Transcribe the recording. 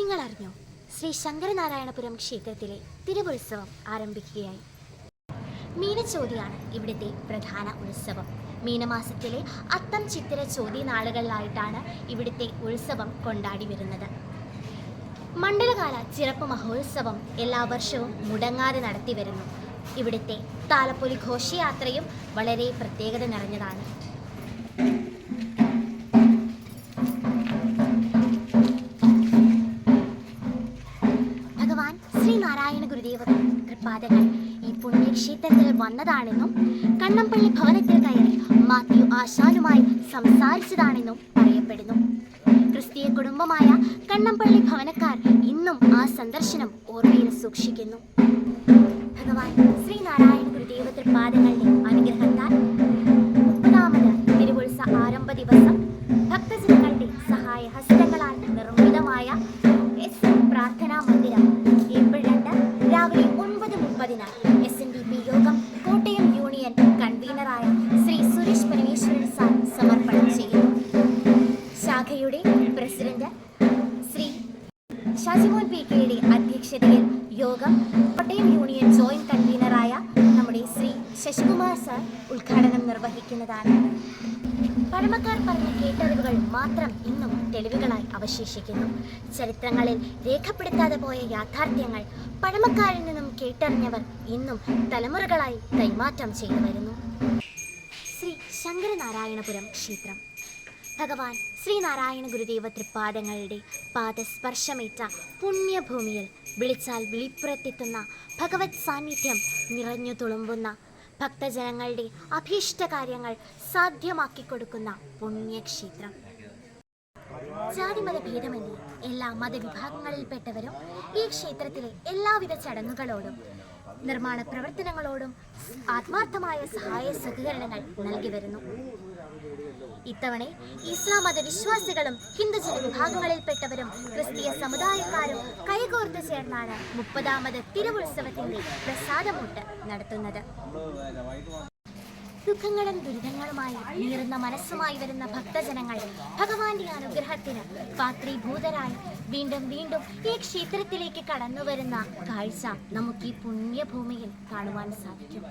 നിങ്ങൾ അറിഞ്ഞോ, ശ്രീ ശങ്കരനാരായണപുരം ക്ഷേത്രത്തിലെ തിരുവുത്സവം ആരംഭിക്കുകയായി. മീനച്ചോതിയാണ് ഇവിടുത്തെ പ്രധാന ഉത്സവം. മീനമാസത്തിലെ അത്തം ചിത്തിര ചോതി നാളുകളിലായിട്ടാണ് ഇവിടുത്തെ ഉത്സവം കൊണ്ടാടി വരുന്നത്. മണ്ഡലകാല ചിറപ്പ് മഹോത്സവം എല്ലാ വർഷവും മുടങ്ങാതെ നടത്തി വരുന്നു. ഇവിടുത്തെ താലപ്പൊലി ഘോഷയാത്രയും വളരെ പ്രത്യേകത നിറഞ്ഞതാണ്. ഭഗവാൻ ശ്രീനാരായണ ഗുരുദേവ തൃപ്പാദങ്ങൾ ഈ പുണ്യക്ഷേത്രത്തിൽ വന്നതാണെന്നും കണ്ണമ്പള്ളി ഭവനത്തിൽ കയറി മാത്യു ആശാനുമായി സംസാരിച്ചതാണെന്നും പറയപ്പെടുന്നു. ക്രിസ്തീയ കുടുംബമായ കണ്ണമ്പള്ളി ഭവനക്കാർ ഇന്നും ആ സന്ദർശനം ഓർമ്മയിൽ സൂക്ഷിക്കുന്നു. ഭഗവാൻ ശ്രീനാരായണ ഗുരുദേവ തൃപ്പാദങ്ങളുടെ അനുഗ്രഹത്താൽ 30ാമത് തിരുവുത്സവ ആരംഭ ദിവസം ഭക്തജനങ്ങളുടെ സഹായ ഹസ്തങ്ങളാൽ നിർമ്മിതമായ പ്രാർത്ഥനാ മന്ദിരം ഏപ്രിൽ 2 രാവിലെ 9:30 SNDP യോഗം കോട്ടയം യൂണിയൻ കൺവീനറായ ശ്രീ സുരേഷ് പരമേശ്വരൻ സാർ സമർപ്പണം ചെയ്യുന്നു. ശാഖയുടെ പ്രസിഡന്റ് ശ്രീ ഷാജിമോൻ PK അധ്യക്ഷതയിൽ യോഗം കോട്ടയം യൂണിയൻ ജോയിന്റ് കൺവീനറായ നമ്മുടെ ശ്രീ ശശികുമാർ സാർ ഉദ്ഘാടനം നിർവഹിക്കുന്നതാണ്. പഴമക്കാർ പറഞ്ഞ കേട്ടറിവുകൾ മാത്രം ഇന്നും തെളിവുകളായി അവശേഷിക്കുന്നു. ചരിത്രങ്ങളിൽ രേഖപ്പെടുത്താതെ പോയ യാഥാർത്ഥ്യങ്ങൾ പഴമക്കാരിൽ നിന്നും കേട്ടറിഞ്ഞവർ ഇന്നും തലമുറകളായി കൈമാറ്റം ചെയ്തു വരുന്നു. ശ്രീ ശങ്കരനാരായണപുരം ക്ഷേത്രം ഭഗവാൻ ശ്രീനാരായണ ഗുരുദേവ തൃപ്പാദങ്ങളുടെ പാദസ്പർശമേറ്റ പുണ്യഭൂമിയിൽ വിളിച്ചാൽ വിളിപ്പുറത്തെത്തുന്ന ഭഗവത് സാന്നിധ്യം നിറഞ്ഞു തുളുമ്പുന്ന ഭക്തജനങ്ങളുടെ അഭീഷ്ടകാര്യങ്ങൾ സാധ്യമാക്കിക്കൊടുക്കുന്ന പുണ്യക്ഷേത്രം. ജാതിമത ഭേദമന്യേ എല്ലാ മതവിഭാഗങ്ങളിൽപ്പെട്ടവരും ഈ ക്ഷേത്രത്തിലെ എല്ലാവിധ ചടങ്ങുകളോടും നിർമ്മാണ പ്രവർത്തനങ്ങളോടും ആത്മാർത്ഥമായ സഹായ സഹകരണങ്ങൾ നൽകി വരുന്നു. ഇത്തവണ ഇസ്ലാം മതവിശ്വാസികളും ഹിന്ദുജന വിഭാഗങ്ങളിൽപ്പെട്ടവരും ക്രിസ്തീയ സമുദായക്കാരും കൈകോർത്ത് ചേർന്നാണ് 30ാമത് തിരുവുത്സവത്തിന്റെ പ്രസാദമൂട്ട് നടത്തുന്നത്. ദുഃഖങ്ങളും ദുരിതങ്ങളുമായി നീറുന്ന മനസ്സുമായി വരുന്ന ഭക്തജനങ്ങൾ ഭഗവാന്റെ അനുഗ്രഹത്തിന് പാത്രീഭൂതരായി വീണ്ടും വീണ്ടും ഈ ക്ഷേത്രത്തിലേക്ക് കടന്നു വരുന്ന കാഴ്ച നമുക്ക് ഈ പുണ്യഭൂമിയിൽ കാണുവാൻ സാധിക്കും.